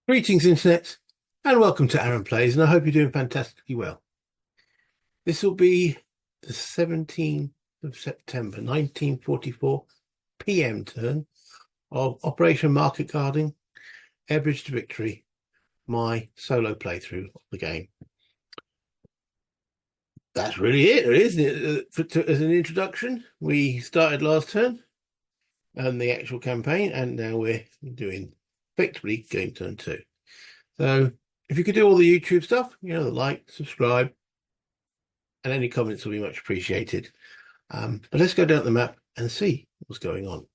Greetings, Internet, and welcome to Aaron Plays, and I hope you're doing fantastically well. This will be the 17th of September, 1944 PM turn of Operation Market Guarding, Air Bridge to Victory, my solo playthrough of the game. That's really it, isn't it? As an introduction, we started last turn and the actual campaign, and now we're doing effectively game turn 2. So if you could do all the YouTube stuff, the like, subscribe, and any comments will be much appreciated. But let's go down the map and see what's going on.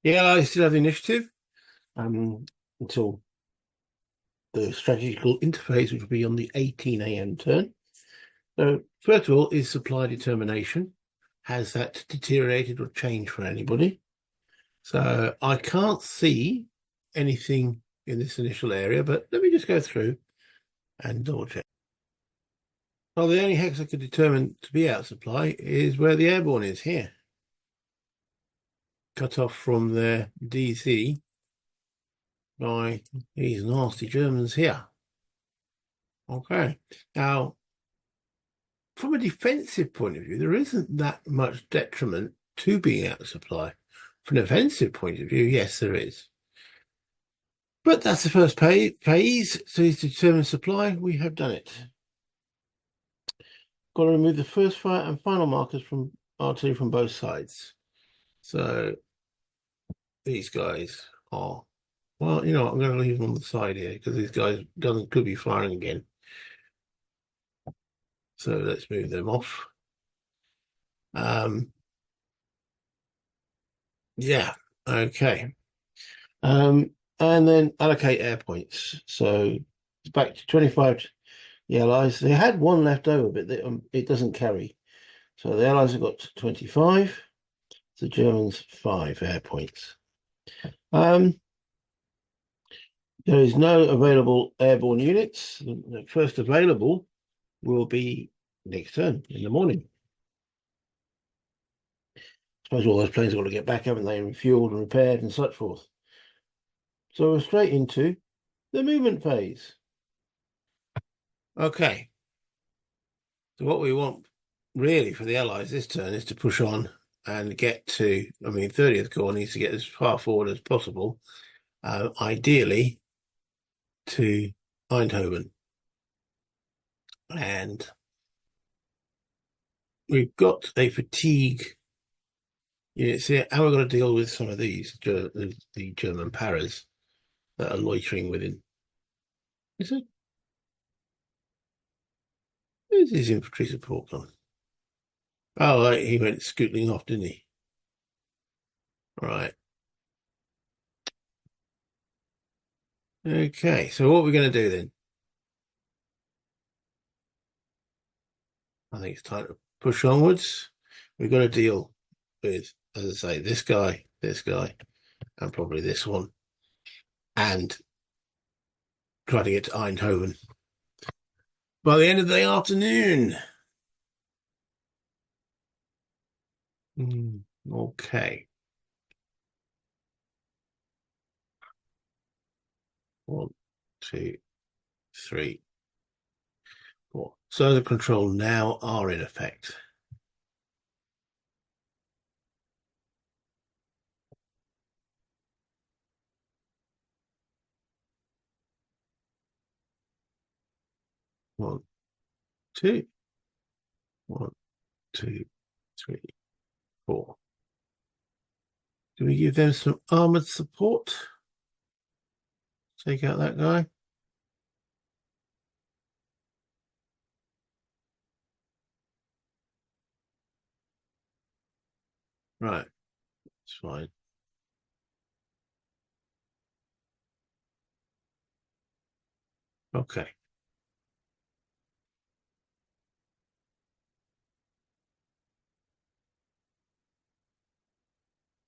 Yeah, I still have the initiative until the strategical interface, which will be on the 18 AM turn. So first of all is supply determination. Has that deteriorated or changed for anybody? So I can't see anything in this initial area, but let me just go through and double check. Well, the only hex I could determine to be out of supply is where the Airborne is here. Cut off from their DC by these nasty Germans here. Okay. Now, from a defensive point of view, there isn't that much detriment to being out of supply. From an offensive point of view, yes, there is. But that's the first phase. So to determine supply, we have done it. Got to remove the first fire and final markers from artillery from both sides. So these guys are, well, I'm going to leave them on the side here because these guys could be firing again. So let's move them off. Yeah, okay. And then allocate air points. So it's back to 25 the Allies. They had one left over, but it doesn't carry. So the Allies have got 25. The Germans 5 air points. There is no available airborne units. The first available will be next turn in the morning. I suppose all those planes have got to get back, haven't they, and refueled and repaired and such forth. So we're straight into the movement phase. Okay. So what we want really for the Allies this turn is to push on and get to, 30th Corps needs to get as far forward as possible, ideally to Eindhoven. And we've got a fatigue units here, and we've got to deal with some of these, the German paras that are loitering within. Is it? Where's his infantry support gone? Oh, right, he went scooting off, didn't he? Right. Okay, so what are we going to do then? I think it's time to push onwards. We've got to deal with, as I say, this guy, and probably this one, and try to get to Eindhoven by the end of the afternoon. Okay. 1, 2, 3, 4. So the control now are in effect. One, two, 1, 2, 3, 4. Do we give them some armored support? Take out that guy. Right, it's fine. Okay.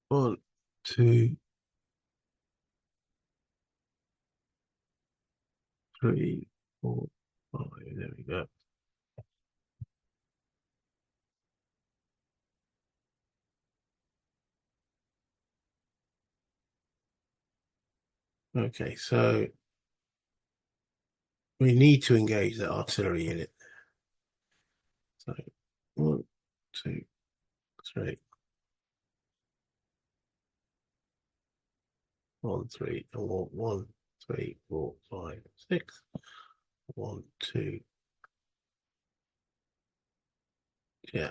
One, two, 3, 4, 5. There we go. Okay, so we need to engage the artillery unit. So 1, 2, 3. 1, 3, 1, 3, 4, 5, 6. 1, 2. Yeah.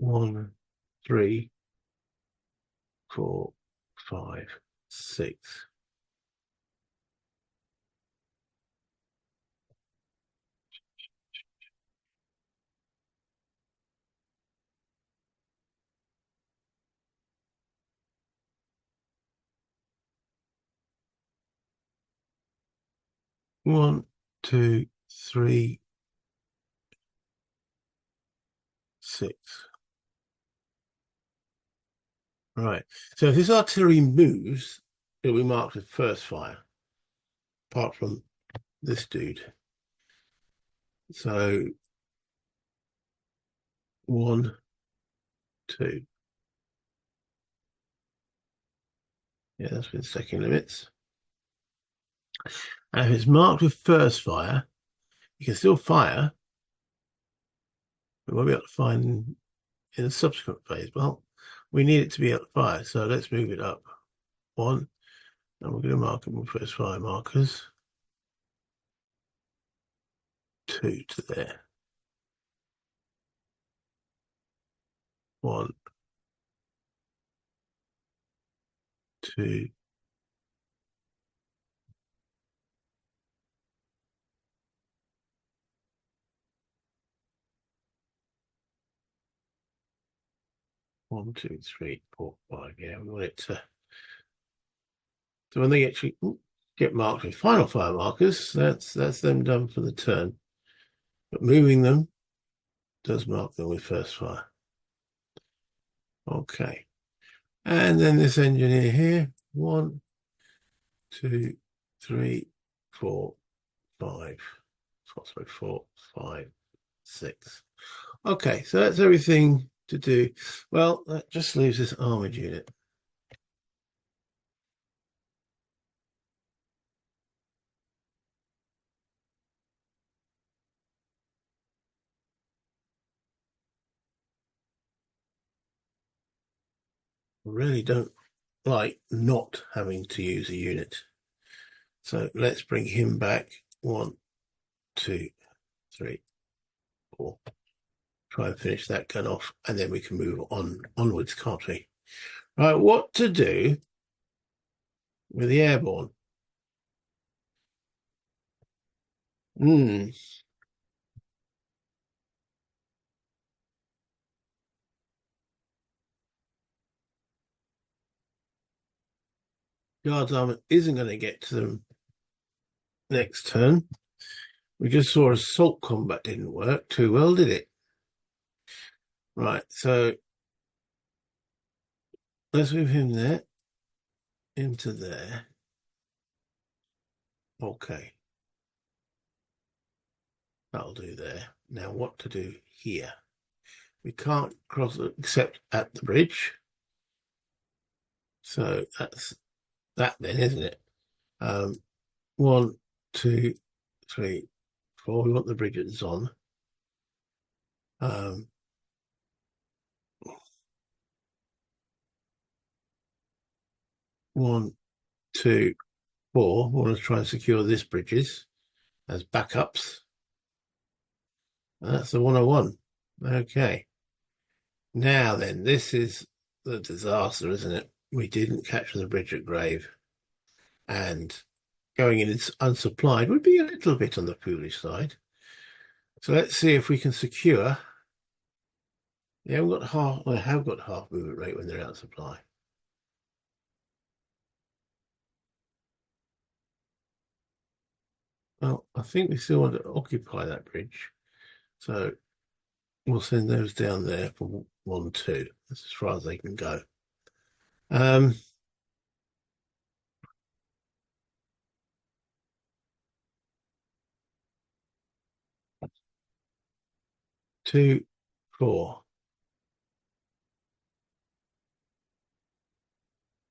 1, 3, 4, 5, 6. 1, 2, 3, 6. Right. So if this artillery moves, it'll be marked with first fire, apart from this dude. So 1, 2. Yeah, that's been second limits. And if it's marked with first fire, you can still fire. We won't be able to find in the subsequent phase. Well, we need it to be able to fire, so let's move it up 1, and we're going to mark them with first fire markers. 2 to there. 1, 2. 1, 2, 3, 4, 5. Yeah, we want it to. So when they actually get marked with final fire markers, that's them done for the turn. But moving them does mark them with first fire. Okay. And then this engineer here, 1, 2, 3, 4, 5. Sorry, 4, 5, 6. Okay, so that's everything to do. Well, that just leaves this armored unit. I really don't like not having to use a unit. So let's bring him back. 1, 2, 3, 4. Try and finish that gun off, and then we can move onwards, can't we? Right, what to do with the airborne? Guards armor isn't going to get to them next turn. We just saw assault combat didn't work too well, did it? Right, so let's move him there, into there. Okay, that'll do there. Now what to do here? We can't cross except at the bridge. So that's that then, isn't it? 1, 2, 3, 4. We want the bridge at Zon. 1, 2, 4. We want to try and secure this bridges as backups. That's the 101. Okay. Now then, this is the disaster, isn't it? We didn't capture the bridge at Grave. And going in unsupplied would be a little bit on the foolish side. So let's see if we can secure. Yeah, we've got half. I have got half movement rate when they're out of supply. Well, I think we still want to occupy that bridge. So we'll send those down there for 1, 2. That's as far as they can go. 2, 4.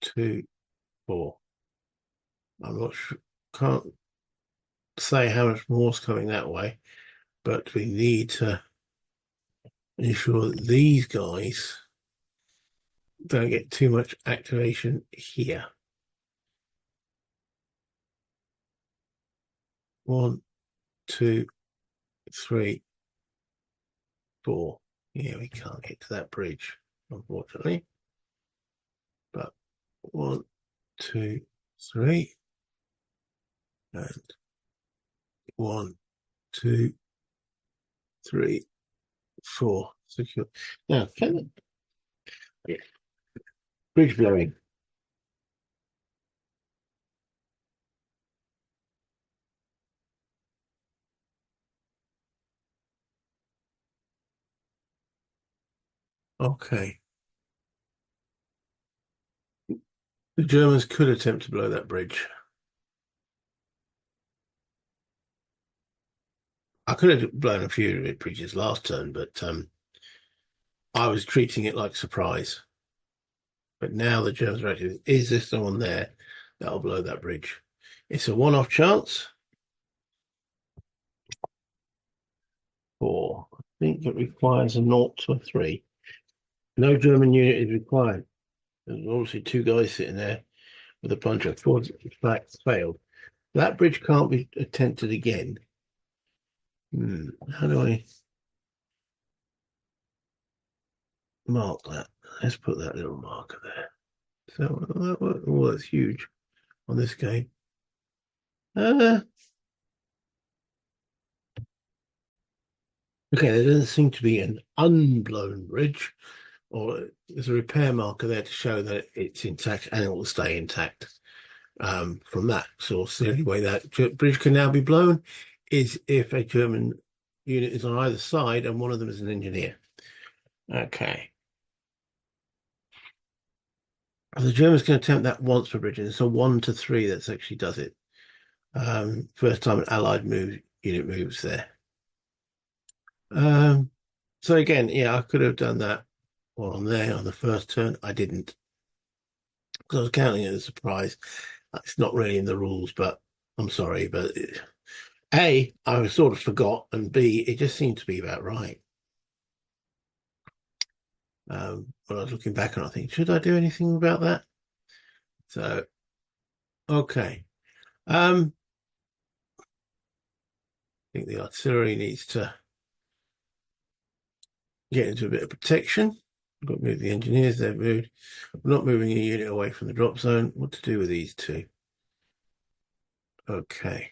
2, 4. I'm not sure, can't say how much more is coming that way, but we need to ensure that these guys don't get too much activation here. 1, 2, 3, 4. Yeah, we can't get to that bridge, unfortunately. But 1, 2, 3, and 1, 2, 3, 4. Secure. Now, can the bridge blowing. Okay. The Germans could attempt to blow that bridge. I could have blown a few bridges last turn, but I was treating it like surprise. But now the Germans are actually, is there someone there that'll blow that bridge? It's a one-off chance. 4. I think it requires a 0 to a 3. No German unit is required. There's obviously 2 guys sitting there with a plunger. 4 facts failed. That bridge can't be attempted again. How do I mark that? Let's put that little marker there. So, oh, that's huge on this game. Okay, there doesn't seem to be an unblown bridge, or there's a repair marker there to show that it's intact and it will stay intact. From that source, the only way that bridge can now be blown is if a German unit is on either side and one of them is an engineer. Okay. The Germans can attempt that once per bridge, and it's a 1 to 3 that actually does it. First time an Allied unit moves there. So again, yeah, I could have done that on there on the first turn. I didn't, because I was counting it as a surprise. It's not really in the rules, but I'm sorry. But A, I sort of forgot, and B, it just seemed to be about right. When I was looking back and I think, should I do anything about that? So, okay. I think the artillery needs to get into a bit of protection. I've got to move the engineers, they've moved. We're not moving a unit away from the drop zone. What to do with these 2? Okay.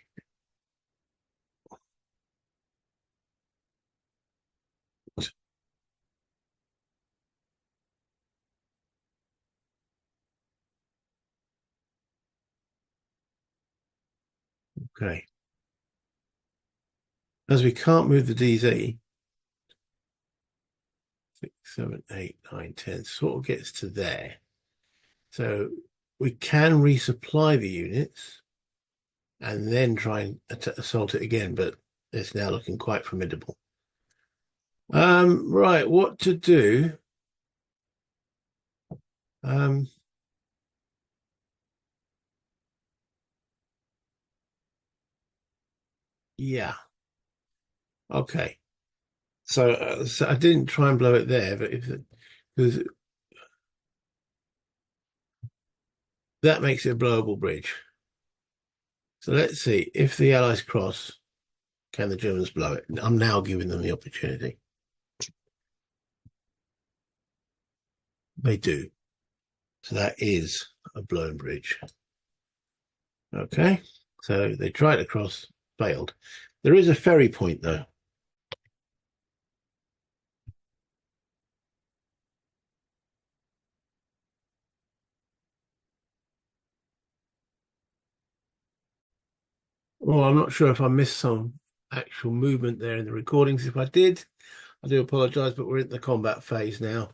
Okay. As we can't move the DZ, 6, 7, 8, 9, 10, sort of gets to there. So we can resupply the units and then try and assault it again, but it's now looking quite formidable. Right, what to do? Yeah. Okay. So I didn't try and blow it there, but because that makes it a blowable bridge. So let's see if the Allies cross, can the Germans blow it? I'm now giving them the opportunity. They do. So that is a blown bridge. Okay. So they tried to cross, failed. There is a ferry point though. Well, I'm not sure if I missed some actual movement there in the recordings. If I did, I do apologize, but we're in the combat phase now.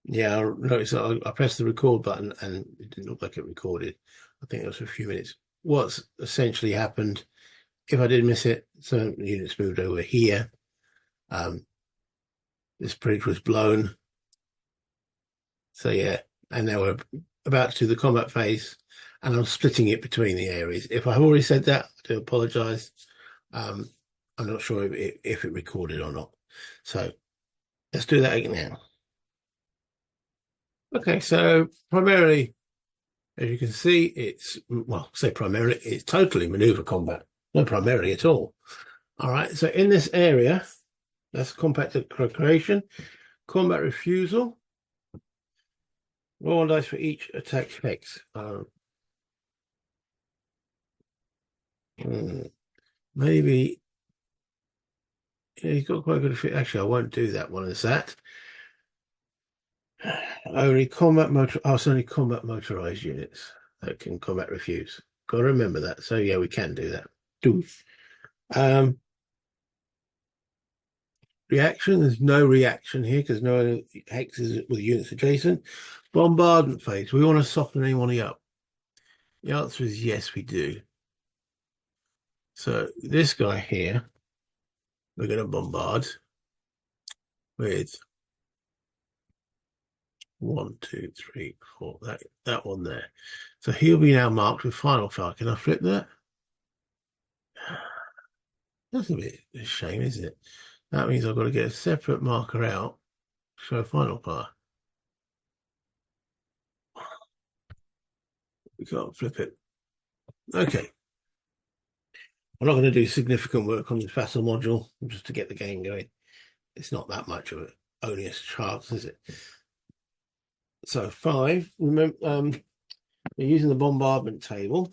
Yeah, I noticed that I pressed the record button and it didn't look like it recorded. I think it was for a few minutes. What's essentially happened, if I did miss it, certain units moved over here. This bridge was blown. So yeah, and now we're about to do the combat phase, and I'm splitting it between the areas. If I've already said that, I do apologise. I'm not sure if it recorded or not. So let's do that again now. Okay, so primarily, as you can see, it's, well, say primarily, it's totally manoeuvre combat. No primarily at all. All right, so in this area, that's compact creation, combat refusal. Roll one dice for each attack hex. Maybe, yeah, he's got quite a good fit. Actually, I won't do that one as that. Only combat motor. Oh, it's only combat motorized units that can combat refuse. Got to remember that. So yeah, we can do that. Do. Reaction. There's no reaction here because no other hexes with units adjacent. Bombardment phase. We want to soften anyone up. The answer is yes, we do. So this guy here, we're going to bombard with 1, 2, 3, 4. That one there. So he'll be now marked with final fire. Can I flip that? That's a bit of a shame, isn't it? That means I've got to get a separate marker out, show final fire. We can't flip it. Okay. I'm not going to do significant work on this vassal module just to get the game going. It's not that much of an onerous chance, is it? So 5. Remember, we're using the bombardment table.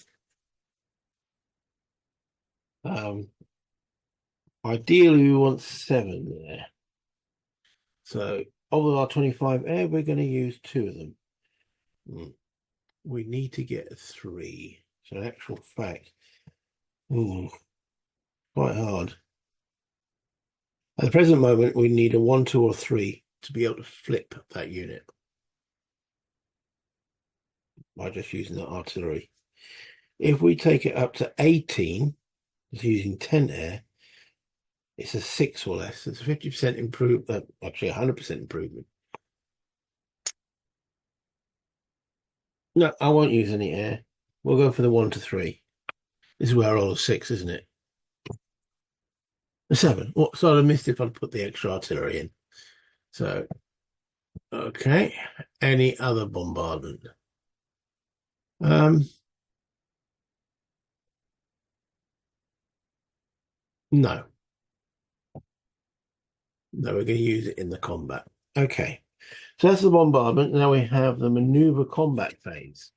Ideally, we want 7 there. So of our 25 air, we're going to use 2 of them. We need to get 3. So in actual fact, quite hard. At the present moment, we need a 1, 2, or 3 to be able to flip that unit by just using the artillery. If we take it up to 18, just using 10 air, it's a 6 or less. It's a 50% improvement, actually 100% improvement. No, I won't use any air. We'll go for the 1 to 3. This is where I roll a 6, isn't it? A 7. What? So I'd have missed if I'd put the extra artillery in. So, okay. Any other bombardment? No. No, we're going to use it in the combat. Okay. So that's the bombardment. Now we have the maneuver combat phase.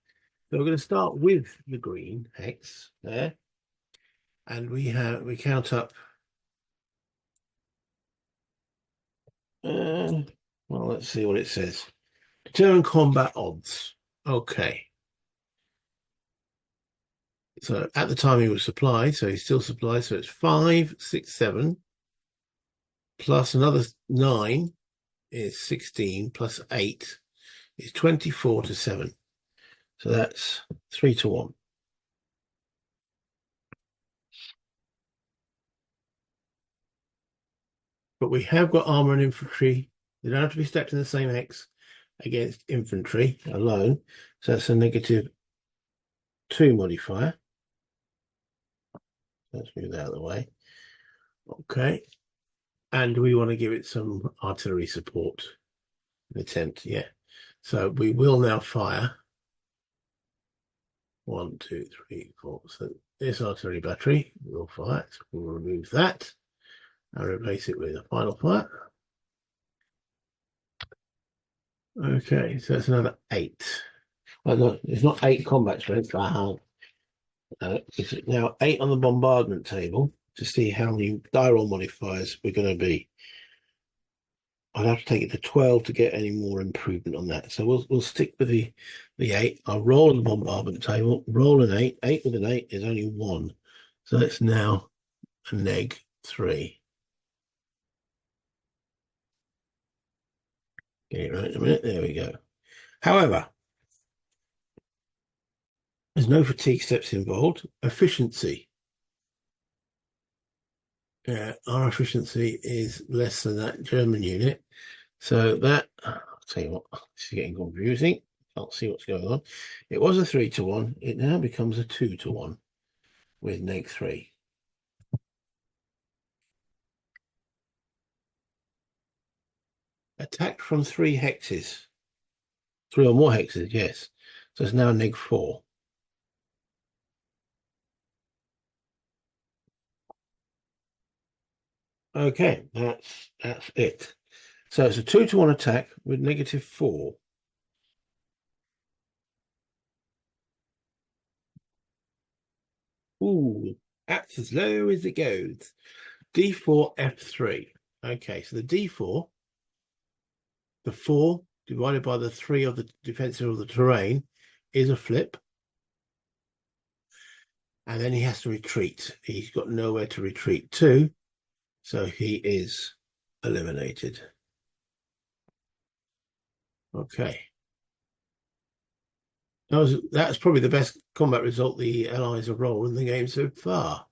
So we're going to start with the green hex there. And we count up. Well, let's see what it says. Determine combat odds. Okay. So at the time he was supplied, so he's still supplied. So it's 5, 6, 7 plus another 9 is 16 plus 8 is 24 to 7. So that's 3 to 1. But we have got armor and infantry. They don't have to be stacked in the same hex against infantry alone. So that's a -2 modifier. Let's move that out of the way. Okay. And we want to give it some artillery support. Attempt, yeah. So we will now fire 1, 2, 3, 4. So this artillery battery will fire. So we'll remove that and replace it with a final fire. Okay, so that's another 8. Well, no, it's not 8 combat strength. It's now 8 on the bombardment table to see how many die roll modifiers we're going to be. I'd have to take it to 12 to get any more improvement on that. So we'll stick with the 8. I'll roll on the bombardment table, roll an 8. 8 with an 8 is only 1. So that's now a -3. Get it right in a minute. There we go. However, there's no fatigue steps involved. Efficiency. our efficiency is less than that German unit. So that, I'll tell you what, this is getting confusing. Can't see what's going on. It was a 3-1. It now becomes a 2-1 with neg3. Attacked from 3 hexes. 3 or more hexes, yes. So it's now neg4. Okay, that's it. So it's a 2-1 attack with -4. Ooh, that's as low as it goes. D4, F3. Okay, so the D4, the 4 divided by the 3 of the defensive of the terrain is a flip. And then he has to retreat. He's got nowhere to retreat to, so he is eliminated. Okay. That's probably the best combat result the Allies have rolled in the game so far.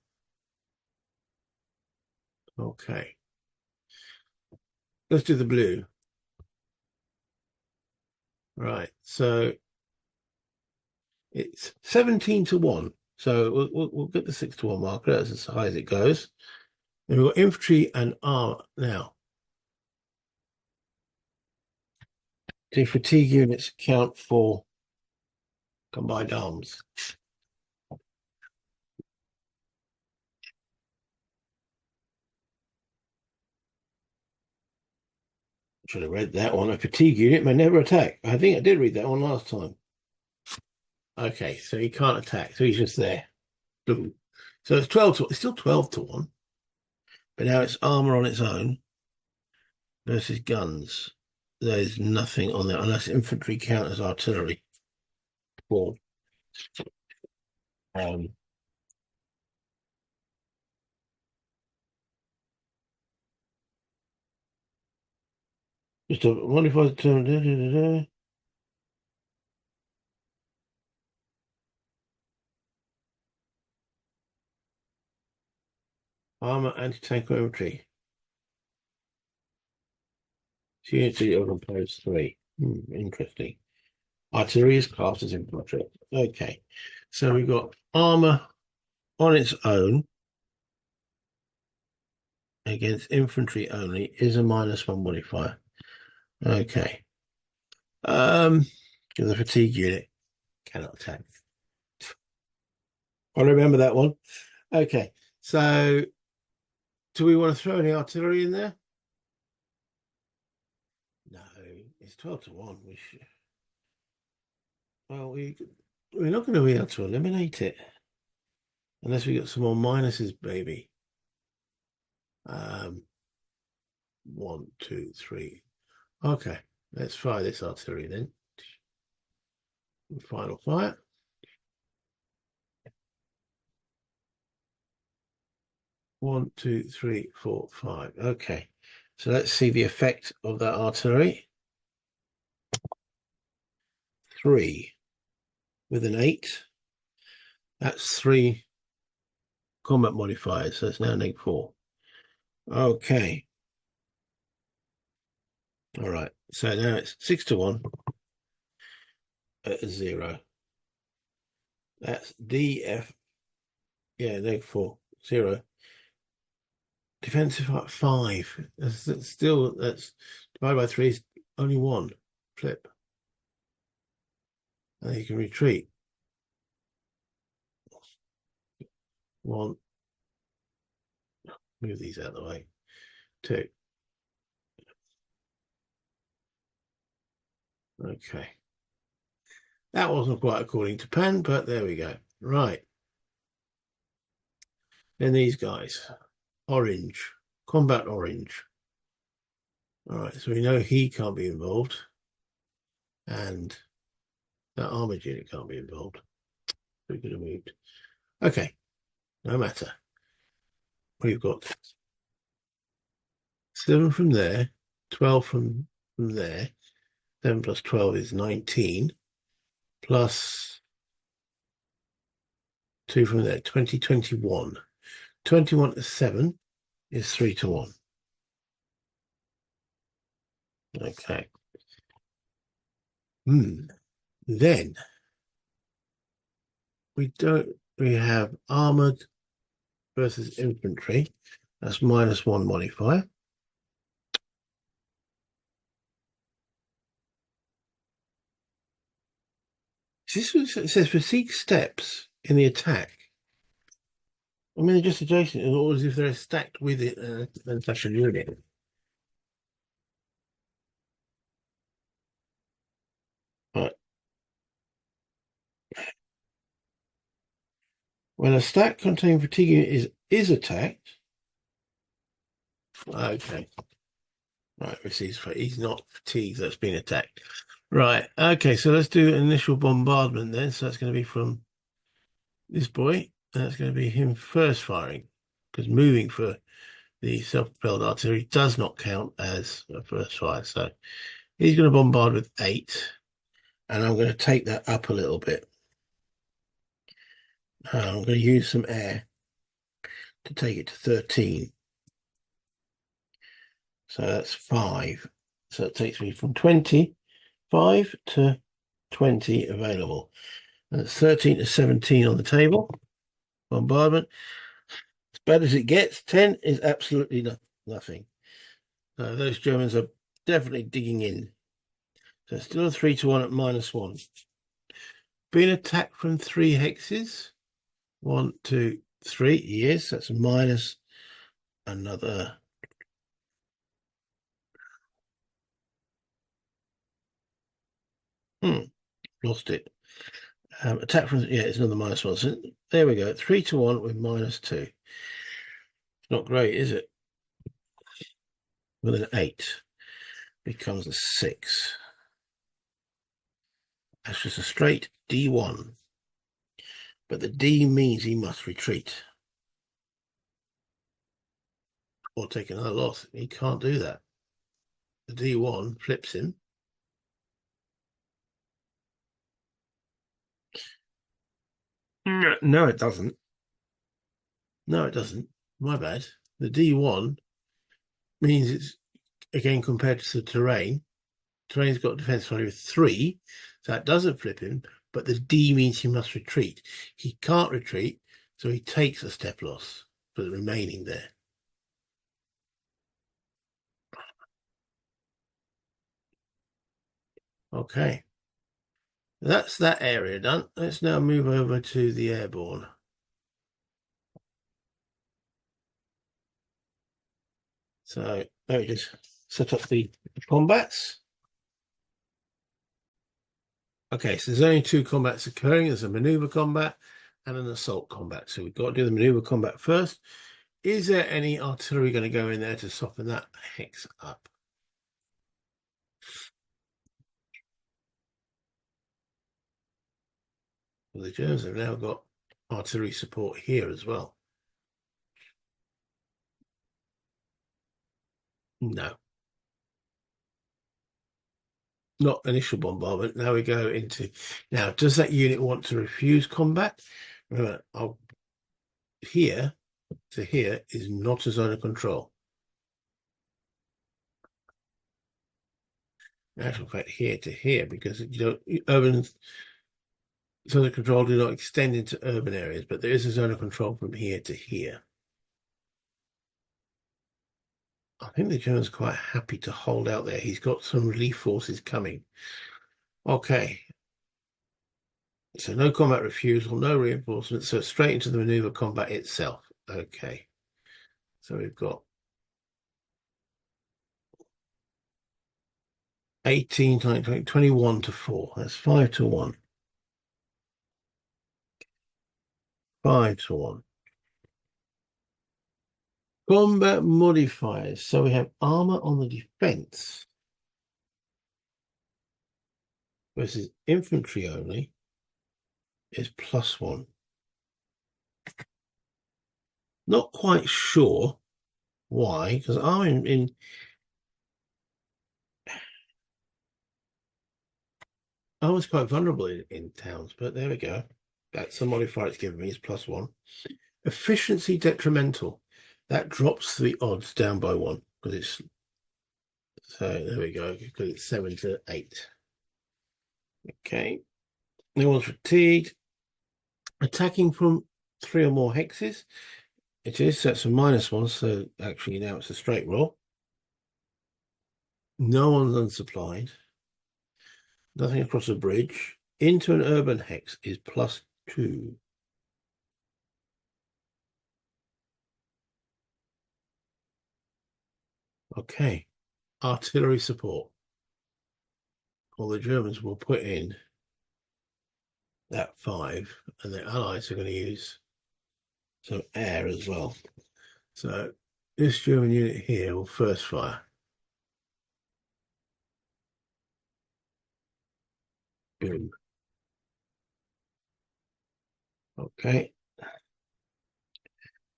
Okay. Let's do the blue. Right. So it's 17-1. So we'll get the 6-1 marker. That's as high as it goes. Then we've got infantry and armor now. The fatigue units count for combined arms. Should have read that one. A fatigue unit may never attack. I think I did read that one last time. Okay, so he can't attack, so he's just there. Boom. So it's 12 to, it's still 12-1, but now it's armor on its own versus guns. There's nothing on there unless infantry count as artillery. Or just a modified term. Armor anti-tank infantry. Unity of opposed 3. Interesting. Artillery is classed as infantry. Okay, so we've got armor on its own against infantry only is a -1 modifier. Okay. The fatigue unit cannot attack. I remember that one. Okay, so do we want to throw any artillery in there? No, it's 12-1. Well, we're not going to be able to eliminate it unless we got some more minuses, baby. 1, 2, 3. Okay, let's fire this artillery then. Final fire. One, 2, 3, 4, 5. Okay, so let's see the effect of that artillery. 3 with an 8. That's 3 combat modifiers, so it's now -4. Okay. All right, so now it's 6-1 at 0. That's DF. Yeah, -4, 0. Defensive at 5. That's divided by 3 is only 1. Flip. And then you can retreat. 1. Move these out of the way. 2. Okay. That wasn't quite according to plan, but there we go. Right. Then these guys. Orange. Combat orange. All right, so we know he can't be involved. And that armored unit can't be involved. We could have moved. Okay, no matter. We've got 7 from there, 12 from there. 7 plus 12 is 19. Plus 2 from there, 20, 21. 21 to 7 is 3-1. Okay. Then we have armored versus infantry. That's -1 modifier. It says proceed steps in the attack. I mean, they're just adjacent, or as if they're stacked with it and such a unit. Right. When a stack containing fatigue unit is attacked. Okay. Right, he's not fatigued, that's been attacked. Right, okay, so let's do initial bombardment then. So that's going to be from this boy. That's going to be him first firing, because moving for the self-propelled artillery does not count as a first fire. So he's going to bombard with 8, and I'm going to take that up a little bit. I'm going to use some air to take it to 13. So that's 5. So it takes me from 25 to 20 available. And it's 13 to 17 on the table. Bombardment. As bad as it gets, 10 is absolutely nothing. Those Germans are definitely digging in. So it's still a 3-1 at -1. Being attacked from 3 hexes. 1, 2, 3. Yes, that's minus another. Lost it. Attack from, yeah, it's another -1. So there we go. 3-1 with -2. It's not great, is it? With an 8 becomes a 6. That's just a straight D1. But the D means he must retreat or take another loss. He can't do that. The D1 flips him. No, it doesn't. No, it doesn't. My bad. The D1 means it's, again, compared to the terrain. Terrain's got defense value of 3, so that doesn't flip him, but the D means he must retreat. He can't retreat, so he takes a step loss for the remaining there. Okay. That's that area done. Let's now move over to the airborne. So let me just set up the combats. Okay, so there's only 2 combats occurring. There's a maneuver combat and an assault combat. So we've got to do the maneuver combat first. Is there any artillery going to go in there to soften that hex up? Well, the Germans have now got artillery support here as well. No. Not initial bombardment. Now we go into... Now, does that unit want to refuse combat? Remember, here to here is not a zone of control. In actual fact, here to here, because urban zone of control do not extend into urban areas, but there is a zone of control from here to here. I think the German's quite happy to hold out there. He's got some relief forces coming. Okay. So no combat refusal, no reinforcements, so straight into the maneuver combat itself. Okay. So we've got 18, 20, 21 to 4. That's 5-1. 5-1. Combat modifiers. So we have armor on the defense versus infantry only is +1. Not quite sure why, because I'm in I was quite vulnerable in towns, but there we go. That's the modifier it's given me is +1. Efficiency detrimental. That drops the odds down by 1 because it's, so there we go, because it's 7 to 8. Okay, no one's fatigued. Attacking from 3 or more hexes. It is, so that's a -1, so actually now it's a straight roll. No one's unsupplied. Nothing across a bridge. Into an urban hex is +2. Okay, artillery support. Well, the Germans will put in that 5, and the Allies are going to use some air as well. So this German unit here will first fire. Boom. Okay.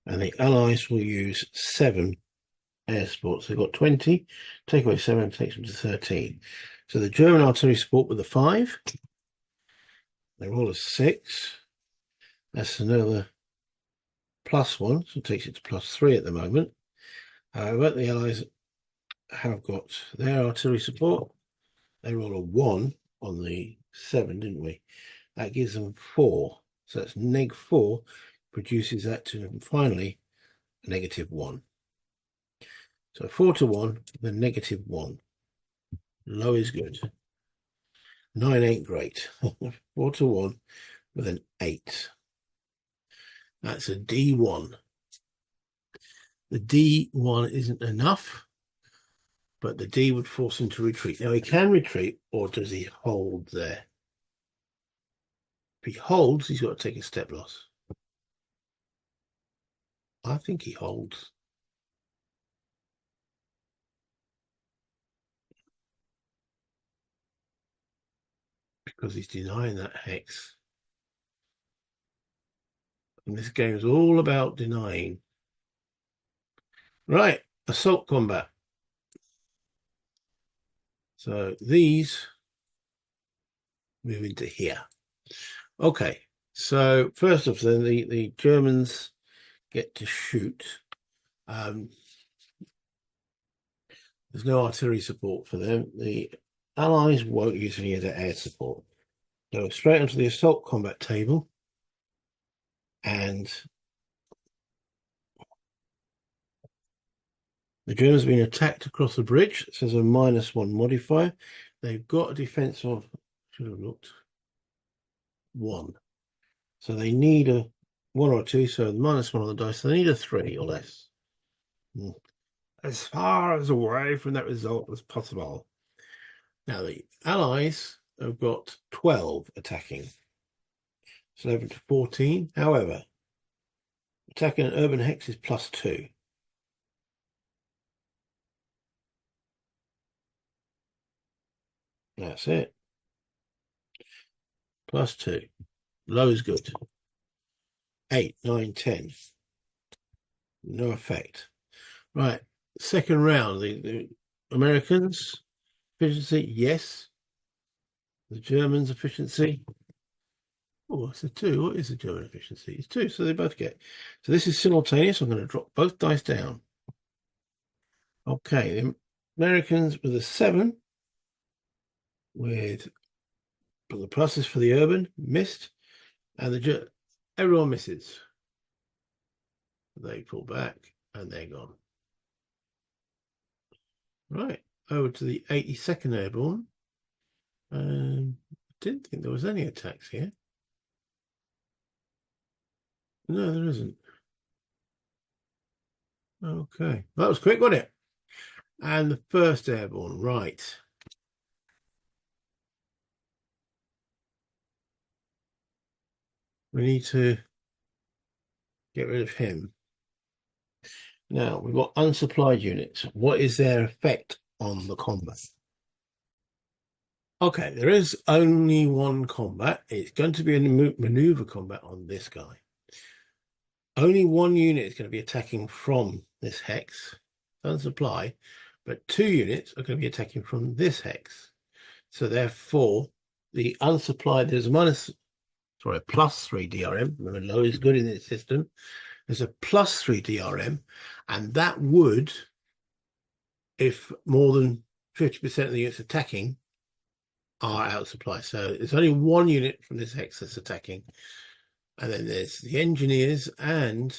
And the Allies will use 7 air supports. They've got 20. Take away 7 takes them to 13. So the German artillery support with a 5. They roll a 6. That's another +1, so it takes it to +3 at the moment. However, the Allies have got their artillery support. They roll a 1 on the 7, didn't we? That gives them 4. So that's -4, produces that to finally a -1. So 4 to 1, then -1. Low is good. 9 ain't great. 4 to 1 with an 8. That's a D1. The D1 isn't enough, but the D would force him to retreat. Now he can retreat, or does he hold there? If he holds, he's got to take a step loss. I think he holds. Because he's denying that hex. And this game is all about denying. Right, assault combat. So these move into here. Okay, so first off, then the Germans get to shoot. There's no artillery support for them. The Allies won't use any of their air support. Go straight onto the assault combat table, and the Germans have been attacked across the bridge. It says a -1 modifier. They've got a defense of, should have looked, 1. So they need a 1 or 2, so -1 on the dice. So they need a 3 or less. As far as away from that result as possible. Now the Allies have got 12 attacking. So 11 to 14. However, attacking an urban hex is +2. That's it. +2. Low is good. 8, 9, 10. No effect. Right. Second round. The Americans efficiency, yes. The Germans efficiency. Oh, it's a 2. What is the German efficiency? It's 2, so they both get. So this is simultaneous. I'm going to drop both dice down. Okay, the Americans with a 7, with the pluses for the urban, missed, and everyone misses. They pull back, and they're gone. Right, over to the 82nd Airborne. I didn't think there was any attacks here. No, there isn't. Okay, that was quick, wasn't it? And the 1st Airborne, right. We need to get rid of him. Now, we've got unsupplied units. What is their effect on the combat? Okay, there is only one combat. It's going to be a maneuver combat on this guy. Only one unit is going to be attacking from this hex, unsupply, but 2 units are going to be attacking from this hex. So therefore, the unsupplied, there's a +3 DRM. Remember, low is good in this system. There's a +3 DRM, And that would, if more than 50% of the units attacking are out of supply. So there's only one unit from this hex that's attacking. And then there's the engineers and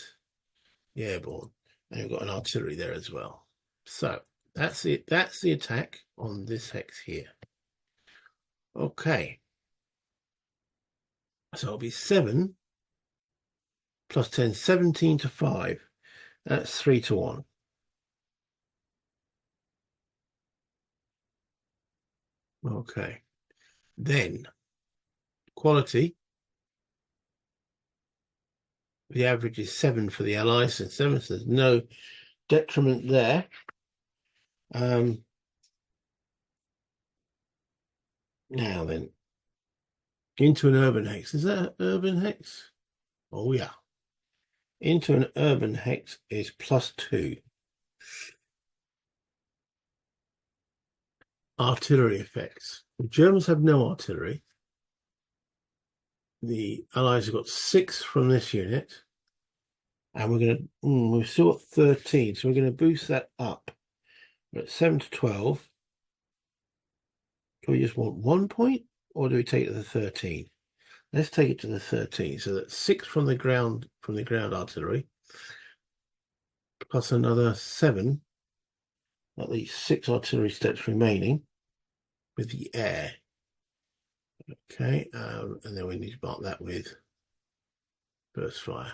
the airborne. And we've got an artillery there as well. So that's it. That's the attack on this hex here. Okay. So it'll be 7 plus 10, 17 to 5. That's 3 to 1. Okay. Then quality. The average is 7 for the Allies, and 7, so there's no detriment there. Now then, into an urban hex. Is that an urban hex? Oh yeah. Into an urban hex is +2. Artillery effects. The Germans have no artillery. The Allies have got 6 from this unit. And we're going to, we've still got 13, so we're going to boost that up. We're at 7 to 12. Do we just want 1 point, or do we take it to the 13? Let's take it to the 13. So that's 6 from the ground artillery, plus another 7. At least 6 artillery steps remaining with the air. Okay, and then we need to mark that with burst fire.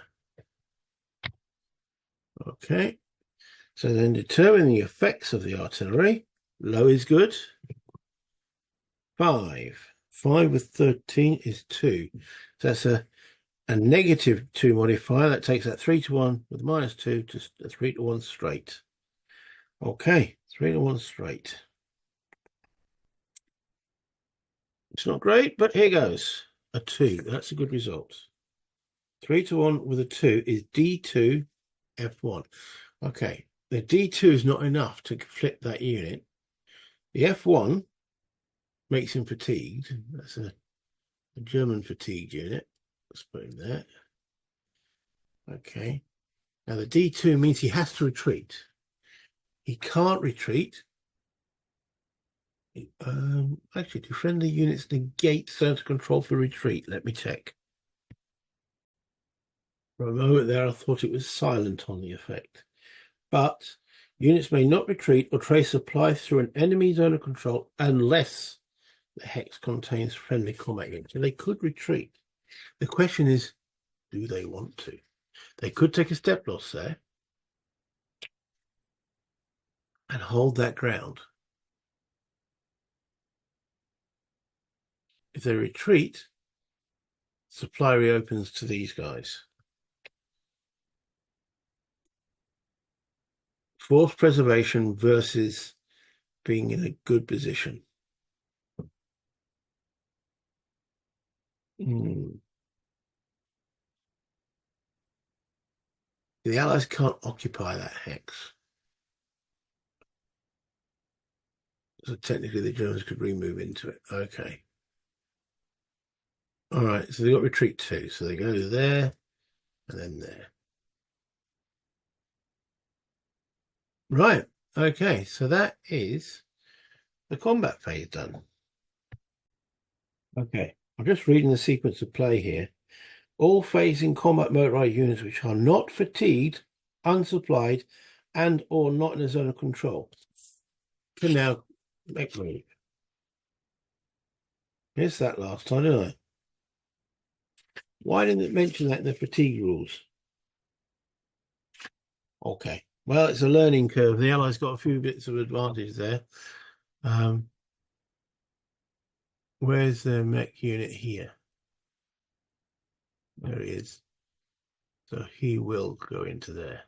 Okay, so then determine the effects of the artillery. Low is good. 5. 5 with 13 is 2. So that's a -2 modifier. That takes that 3 to 1 with -2 to a 3 to 1 straight. Okay, 3 to 1 straight. It's not great, but here goes. A 2. That's a good result. 3 to 1 with a 2 is D2 F1. Okay, the D2 is not enough to flip that unit. The F1 makes him fatigued. That's a German fatigued unit. Let's put him there. Okay. Now the D2 means he has to retreat. He can't retreat. Actually, do friendly units negate center control for retreat? Let me check. For a moment there, I thought it was silent on the effect. But units may not retreat or trace supplies through an enemy zone of control unless the hex contains friendly combat units. So they could retreat. The question is, do they want to? They could take a step loss there and hold that ground. If they retreat, supply reopens to these guys. Force preservation versus being in a good position. The Allies can't occupy that hex. So technically the Germans could remove into it. Okay. All right, so they got retreat 2. So they go there and then there. Right. Okay, so that is the combat phase done. Okay, I'm just reading the sequence of play here. All phasing combat motorized units which are not fatigued, unsupplied, and or not in a zone of control can now make move. Missed that last time, didn't I? Why didn't it mention that in the fatigue rules? Okay, well, it's a learning curve. The Allies got a few bits of advantage there. Where's the mech unit here? There he is. So he will go into there.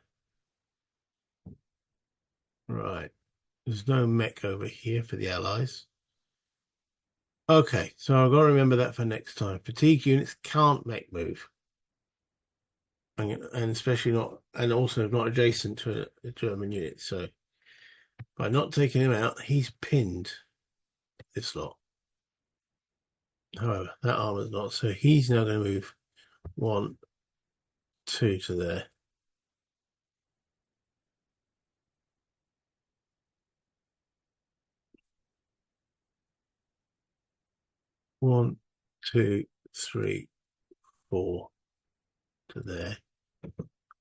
Right. There's no mech over here for the Allies. Okay, so I've got to remember that for next time. Fatigue units can't mech move. And especially not, and also not adjacent to a German unit. So by not taking him out, he's pinned this lot. However, that armor's not. So he's now going to move 1, 2 to there. 1, 2, 3, 4 to there.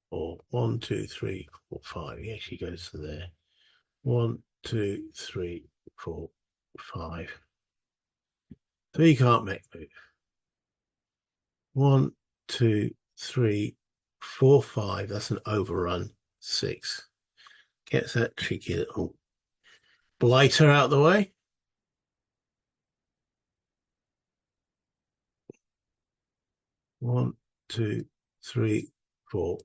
Or 1, 2, 3, 4, 5. He actually goes to there. 1, 2, 3, 4, 5. So he can't make move. 1, 2, 3, 4, 5. That's an overrun. 6. Gets that cheeky little blighter out of the way. One, 2, 3, 4,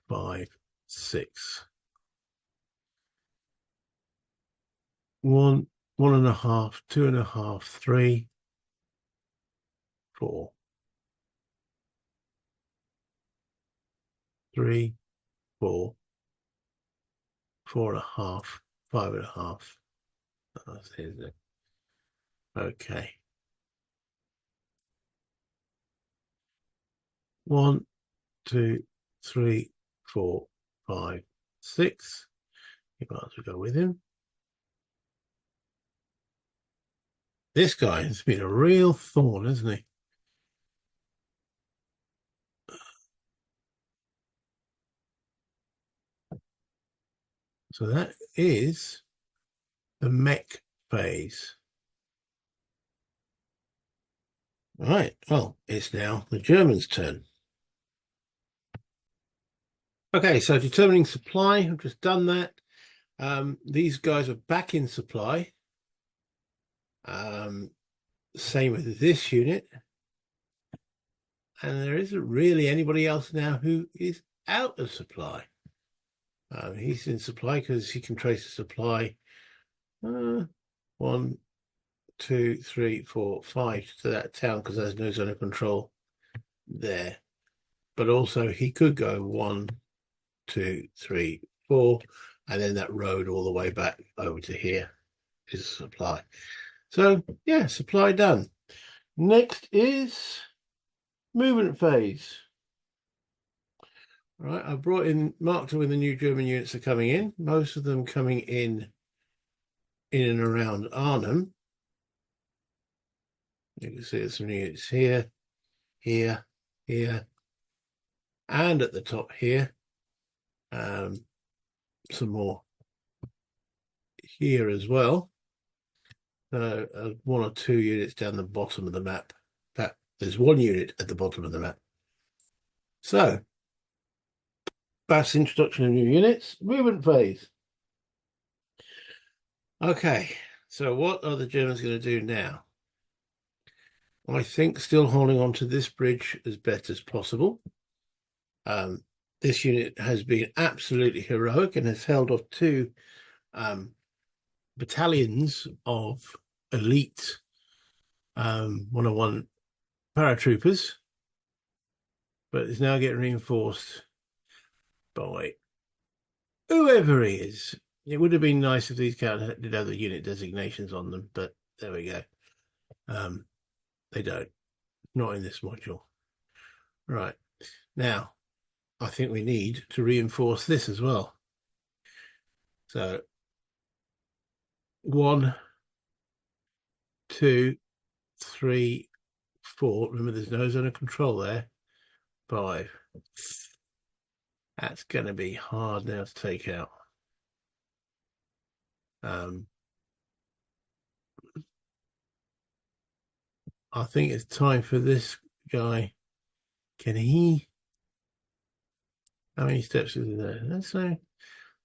5, 6. 1, 1.5, 2.5, 3, 4. 3, 4, 4.5, 5.5. That's it. Okay. 1, 2, 3, 4, 5, 6. You might as well go with him. This guy has been a real thorn, hasn't he? So that is the mech phase. Right, well, it's now the Germans' turn. Okay, so determining supply, I've just done that. These guys are back in supply. Same with this unit. And there isn't really anybody else now who is out of supply. He's in supply because he can trace the supply 1, 2, 3, 4, 5 to that town because there's no zone of control there. But also he could go 1, 2, 3, 4, and then that road all the way back over to here is supply. So yeah, supply done. Next is movement phase. Right, I brought in, marked when the new German units are coming in. Most of them coming in and around Arnhem. You can see there's some units here, here, here, and at the top here. Some more here as well. So 1 or 2 units down the bottom of the map. In fact, there's 1 unit at the bottom of the map. So that's introduction of new units. Movement phase. Okay, so what are the Germans going to do now? I think still holding on to this bridge as best as possible. This unit has been absolutely heroic and has held off 2 battalions of elite 101 paratroopers, but is now getting reinforced by whoever he is. It would have been nice if these guys did have the unit designations on them, but there we go. They don't. Not in this module. Right. Now, I think we need to reinforce this as well. So 1, 2, 3, 4. Remember, there's no zone of control there. 5. That's going to be hard now to take out. I think it's time for this guy. Can he? How many steps is there? Let's say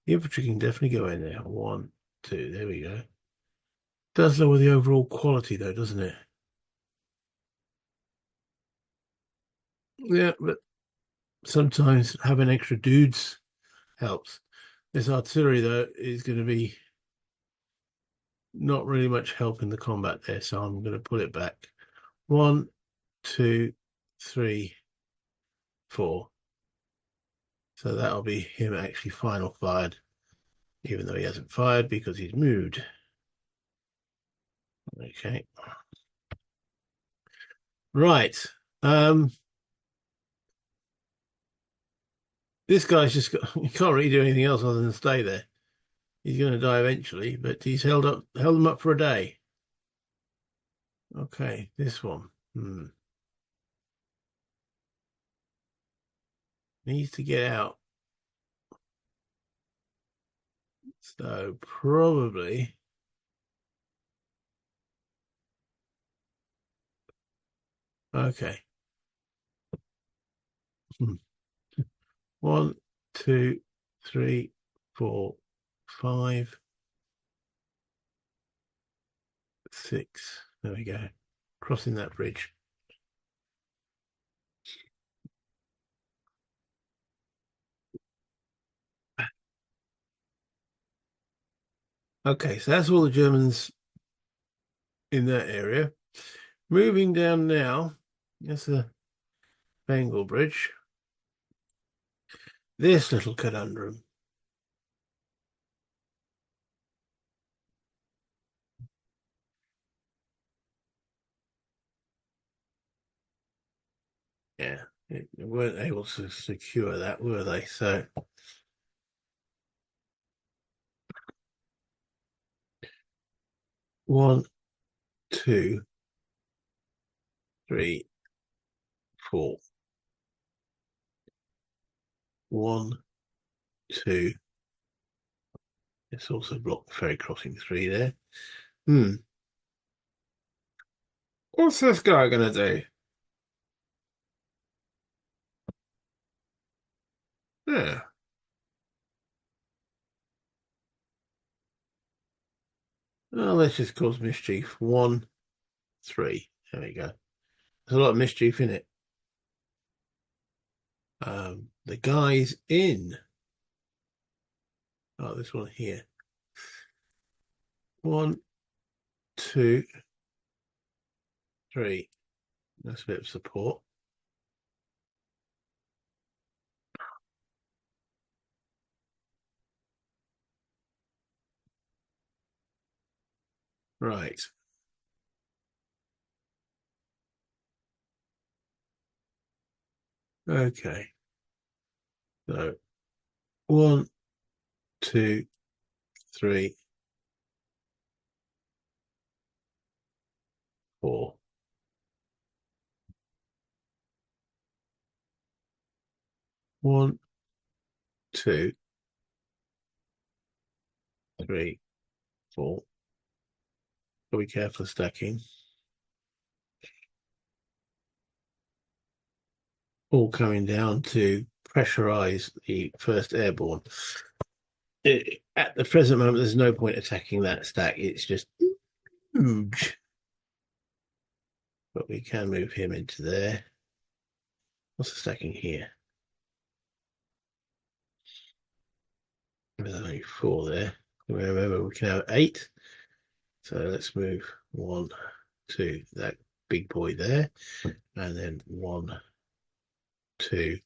the infantry can definitely go in there. 1, 2. There we go. Does lower the overall quality though, doesn't it? Yeah, but sometimes having extra dudes helps. This artillery though is going to be not really much help in the combat there, so I'm going to put it back. 1, 2, 3, 4. So that'll be him actually final fired, even though he hasn't fired because he's moved. Okay. Right. This guy's just got, he can't really do anything else other than stay there. He's going to die eventually, but he's held them up for a day. Okay, this one. Needs to get out. So probably okay. 1, 2, 3, 4, 5, 6. There we go. Crossing that bridge. Okay, so that's all the Germans in that area. Moving down now, that's the Bengal Bridge. This little conundrum. Yeah, they weren't able to secure that, were they? So 1, 2, 3, 4. 1, 2. It's also blocked ferry crossing 3 there. What's this guy gonna do? Yeah. Well, let's just cause mischief. 1, 3. There we go. There's a lot of mischief in it. The guy's in. Oh, this one here. 1, 2, 3. That's a bit of support. Right. Okay. So 1, 2, 3, 4. 1, 2, 3, 4. Be careful of stacking. All coming down to pressurize the first airborne. At the present moment, there's no point attacking that stack. It's just huge. But we can move him into there. What's the stacking here? There's only 4 there. Remember, we can have 8. So let's move 1, 2, that big boy there. And then 1, 2,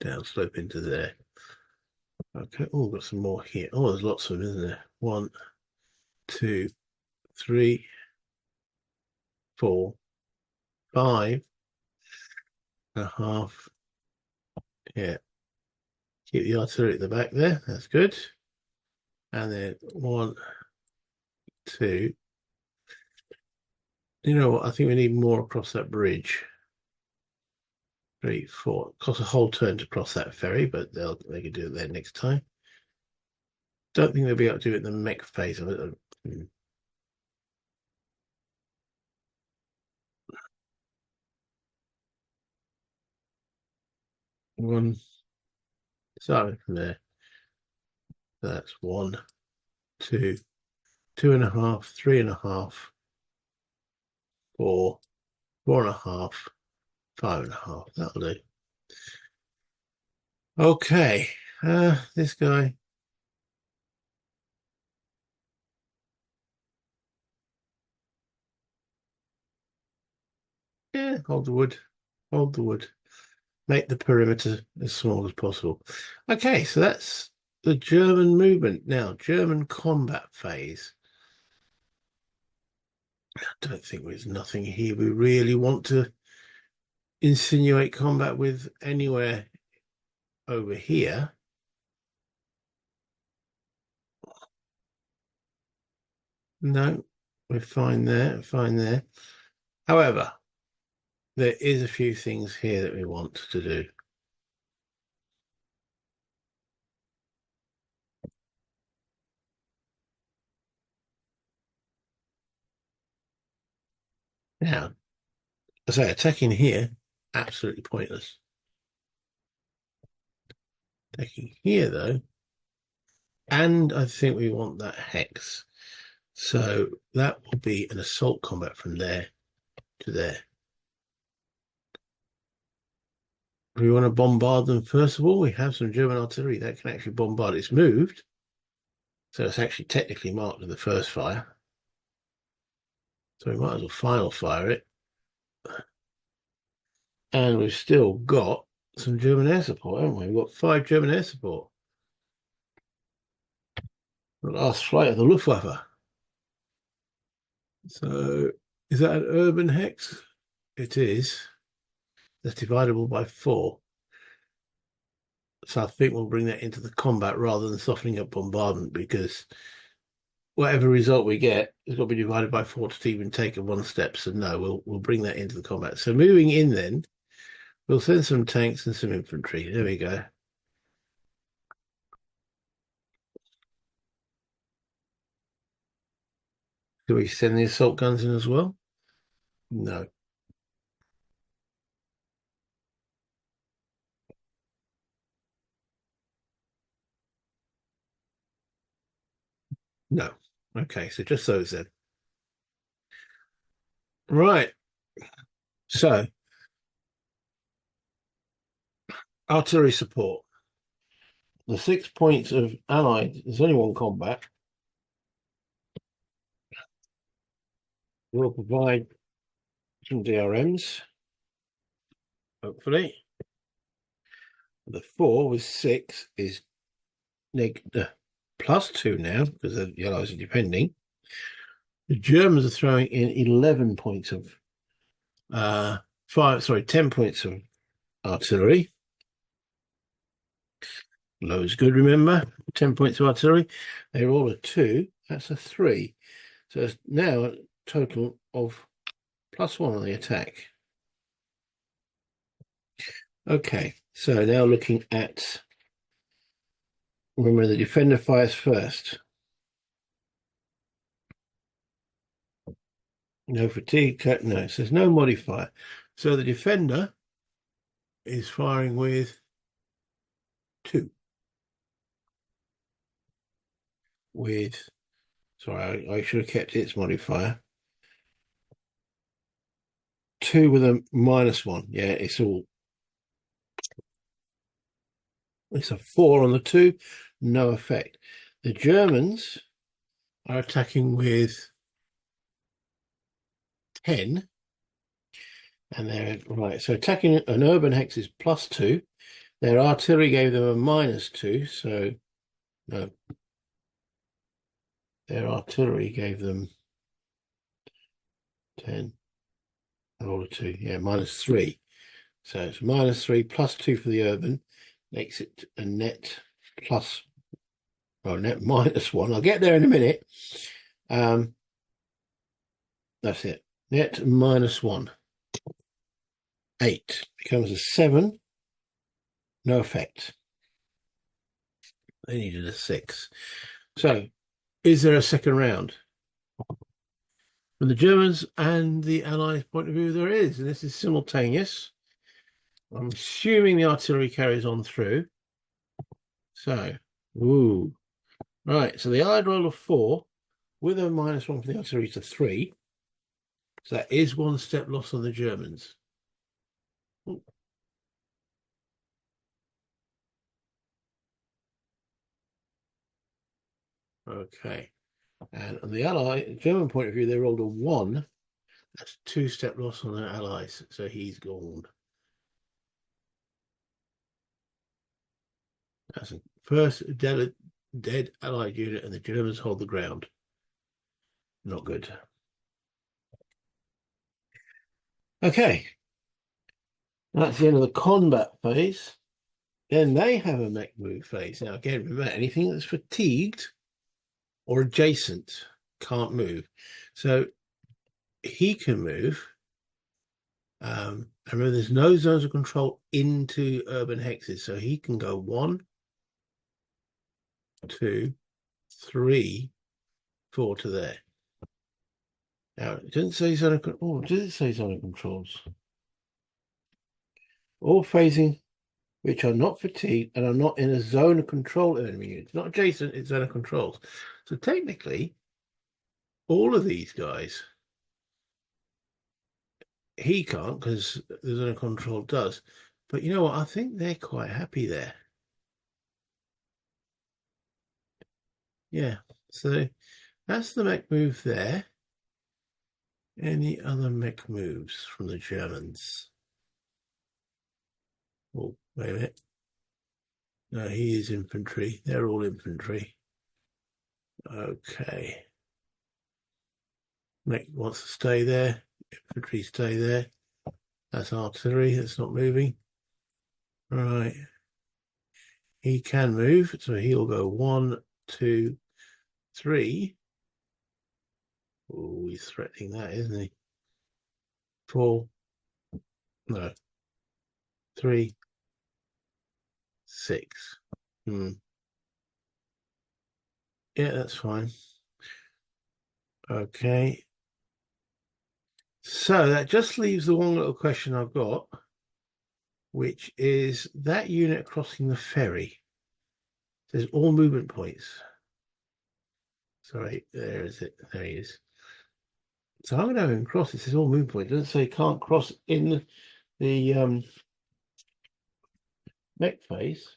down slope into there. Okay, oh, got some more here. Oh, there's lots of them, isn't there? 1, 2, 3, 4, 5.5. Yeah. Keep the artillery at the back there. That's good. And then 1, 2. You know what? I think we need more across that bridge. 3, 4. It costs a whole turn to cross that ferry, but they can do it there next time. Don't think they'll be able to do it in the mech phase of it. 1. Starting from there. That's 1, 2, 2.5, 3.5, 4, 4.5, 5.5. That'll do. Okay. This guy. Yeah, hold the wood. Hold the wood. Make the perimeter as small as possible. Okay, so that's the German movement. Now, German combat phase. I don't think there's nothing here we really want to insinuate combat with anywhere over here. No, we're fine there, fine there. However, there is a few things here that we want to do. Now, as I say, attacking here, absolutely pointless. Attacking here, though, and I think we want that hex. So that will be an assault combat from there to there. We want to bombard them first of all. We have some German artillery that can actually bombard. It's moved, so it's actually technically marked in the first fire. So we might as well final fire it. And we've still got some German air support, haven't we? We've got 5 German air support. The last flight of the Luftwaffe. So is that an urban hex? It is. That's dividable by 4. So I think we'll bring that into the combat rather than softening up bombardment, because whatever result we get has got to be divided by 4 to even take a 1 step. So no, we'll bring that into the combat. So moving in then, we'll send some tanks and some infantry. There we go. Do we send the assault guns in as well? No. No. Okay, so just those then. Right. So artillery support. The 6 points of Allied, there's only 1 combat, will provide some DRMs, hopefully. The 4 with 6 is +2 now, because the Allies are defending. The Germans are throwing in 11 points of 10 points of artillery. Low is good, remember? 10 points of artillery. They're all a 2. That's a 3. So it's now a total of +1 on the attack. Okay, so now looking at, remember the defender fires first. No fatigue, no, so there's no modifier. So the defender is firing with 2. Sorry, I should have kept its modifier. 2 with a -1. Yeah, it's a 4 on the 2, no effect. The Germans are attacking with 10, and they're right. So attacking an urban hex is +2. Their artillery gave them a -2, so no. Their artillery gave them 10. Roll a 2, yeah, -3. So it's -3 +2 for the urban, makes it a net net -1. I'll get there in a minute. That's it. Net -1. 8 becomes a 7. No effect. They needed a 6. So, is there a second round? From the Germans and the Allies' point of view, there is, and this is simultaneous. I'm assuming the artillery carries on through. So, right. So the Allied roll of 4 with a -1 from the artillery to 3. So that is 1 step loss on the Germans. Ooh. Okay. And on the German point of view, they rolled a 1. That's 2 step loss on their allies. So he's gone. That's the first dead Allied unit, and the Germans hold the ground. Not good. Okay. That's the end of the combat phase. Then they have a mech move phase. Now, again, remember, anything that's fatigued or adjacent can't move. So he can move. And remember, there's no zones of control into urban hexes, so he can go 1, 2, 3, 4 to there. Now, it doesn't say zone of control. Oh, does it say zone of controls? All phasing which are not fatigued and are not in a zone of control enemy units. Not adjacent, it's zone of controls. So technically, all of these guys, he can't because the zone of control does. But you know what? I think they're quite happy there. Yeah, so that's the mech move there. Any other mech moves from the Germans? Oh, wait a minute. No, he is infantry. They're all infantry. Okay. Mech wants to stay there. Infantry stay there. That's artillery. That's not moving. Right. He can move, so he'll go 1, 2, 3. Oh, he's threatening that, isn't he? 4. No. 3, 6. Yeah, that's fine. Okay. So that just leaves the one little question I've got, which is that unit crossing the ferry. There's all movement points. Sorry, there is it. There he is. So I'm going to have him cross. It says all movement points. It doesn't say can't cross in the mech phase.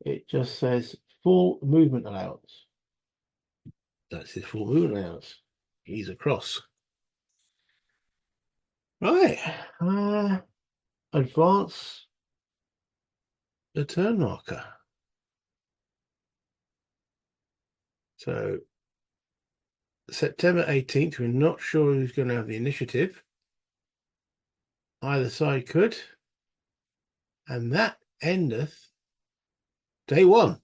It just says full movement allowance. That's his full movement allowance. He's across. Right. Advance the turn marker. So September 18th, we're not sure who's going to have the initiative. Either side could. And that endeth day 1.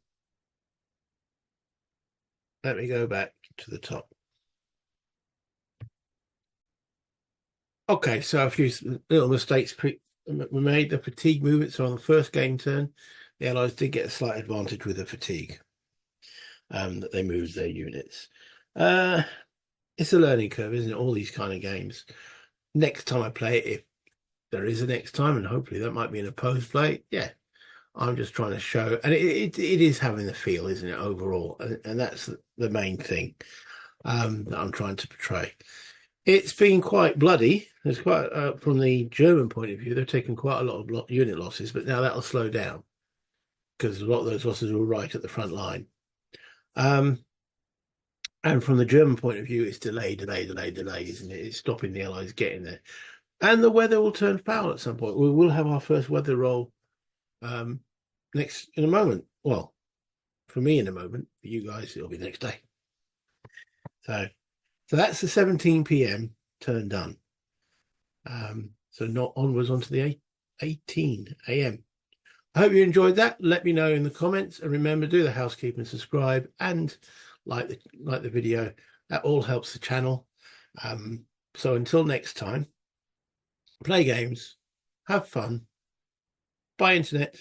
Let me go back to the top. Okay, so a few little mistakes were made. The fatigue movements are on the first game turn. The Allies did get a slight advantage with the fatigue. That they moved their units. It's a learning curve, isn't it? All these kind of games. Next time I play it, if there is a next time, and hopefully that might be an opposed play, yeah, I'm just trying to show, and it is having the feel, isn't it, overall? And that's the main thing that I'm trying to portray. It's been quite bloody. There's quite, from the German point of view, they've taken quite a lot of unit losses, but now that'll slow down because a lot of those losses were right at the front line. And from the German point of view, it's delay, isn't it? It's stopping the Allies getting there. And the weather will turn foul at some point. We will have our first weather roll next in a moment. Well, for me in a moment. For you guys, it'll be the next day. So that's the 17 p.m. turn done. So not onwards onto the 18 a.m. I hope you enjoyed that. Let me know in the comments, and remember, do the housekeeping, subscribe, and like the video. That all helps the channel. So until next time, play games, have fun, buy internet,